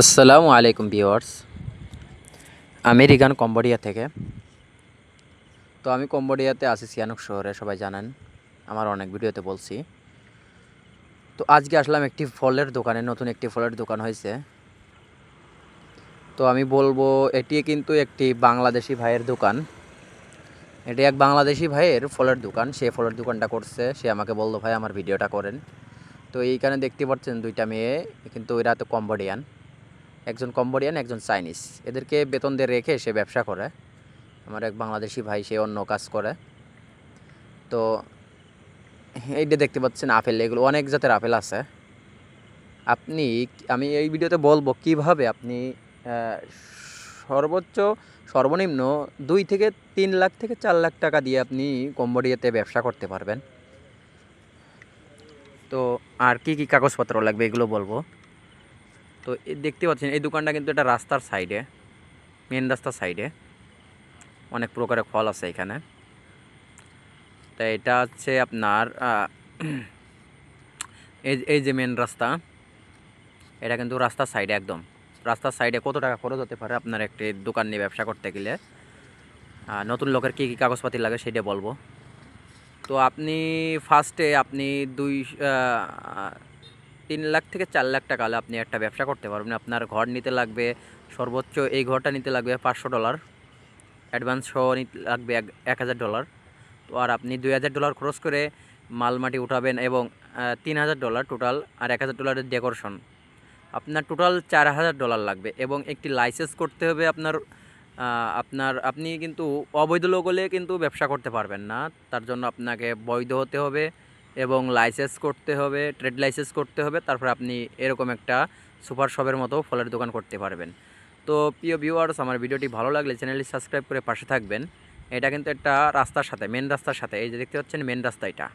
আসসালামু আলাইকুম ভিউয়ার্স। আমি রিগান কম্বোডিয়া থেকে। তো আমি কম্বোডিয়াতে আছি সিয়ানুক শহরে, সবাই জানেন, আমার অনেক ভিডিওতে বলছি। তো আজকে আসলাম একটি ফলের দোকানে, নতুন একটি ফলের দোকান হয়েছে। তো আমি বলবো এটি কিন্তু একটি বাংলাদেশি ভাইয়ের দোকান। এটি এক বাংলাদেশি ভাইয়ের ফলের দোকান। সে ফলের দোকানটা করছে, সে আমাকে বললো ভাই আমার ভিডিওটা করেন। তো এইখানে দেখতে পাচ্ছেন দুইটা মেয়ে, কিন্তু এরা তো কম্বোডিয়ান, একজন কম্বোডিয়ান একজন চাইনিজ। এদেরকে বেতন দিয়ে রেখে সে ব্যবসা করে। আমার এক বাংলাদেশি ভাই, সে অন্য কাজ করে। তো এইটা দেখতে পাচ্ছেন আপেল, এগুলো অনেক জাতের আপেল আছে। আমি এই ভিডিওতে বলবো কিভাবে আপনি আহ, সর্বোচ্চ সর্বনিম্ন 2 থেকে 3 লাখ থেকে 4 লাখ টাকা দিয়ে আপনি কম্বোডিয়াতে ব্যবসা করতে পারবেন। তো আর কি কি কাগজপত্র লাগবে এগুলো বলবো। তো দেখতে পাচ্ছেন এই দোকানটা কিন্তু এটা রাস্তার সাইডে, মেন রাস্তার সাইডে। অনেক প্রকারের ফল আছে এখানে। তো এটা হচ্ছে আপনার এই যে মেন রাস্তা, এটা কিন্তু রাস্তার সাইডে, একদম রাস্তার সাইডে। কত টাকা খরচ হতে পারে আপনার একটি দোকান নিয়ে ব্যবসা করতে গেলে, নতুন লোকের কী কী কাগজপাতি লাগে সেটা বলবো। তো আপনি ফার্স্টে আপনি 3 লাখ থেকে 4 লাখ টাকা হলে আপনি একটা ব্যবসা করতে পারবেন। আপনার ঘর নিতে লাগবে সর্বোচ্চ, এই ঘরটা নিতে লাগবে $500, অ্যাডভান্স সহ নিতে লাগবে $1000। তো আর আপনি $2000 খরচ করে মাল মাটি উঠাবেন, এবং $3000 টোটাল, আর $1000 ডেকোরেশন। আপনার টোটাল $4000 লাগবে, এবং একটি লাইসেন্স করতে হবে আপনার। আপনি কিন্তু অবৈধ লোক হলে কিন্তু ব্যবসা করতে পারবেন না। তার জন্য আপনাকে বৈধ হতে হবে এবং লাইসেন্স করতে হবে, ট্রেড লাইসেন্স করতে হবে। তারপর আপনি এরকম একটা সুপার শপের মতো ফলের দোকান করতে পারবেন। তো প্রিয় ভিউয়ার্স, আমার ভিডিওটি ভালো লাগলে চ্যানেলটি সাবস্ক্রাইব করে পাশে থাকবেন। এটা কিন্তু একটা রাস্তার সাথে, মেন রাস্তার সাথে, এই যে দেখতে পাচ্ছেন মেন রাস্তা এটা।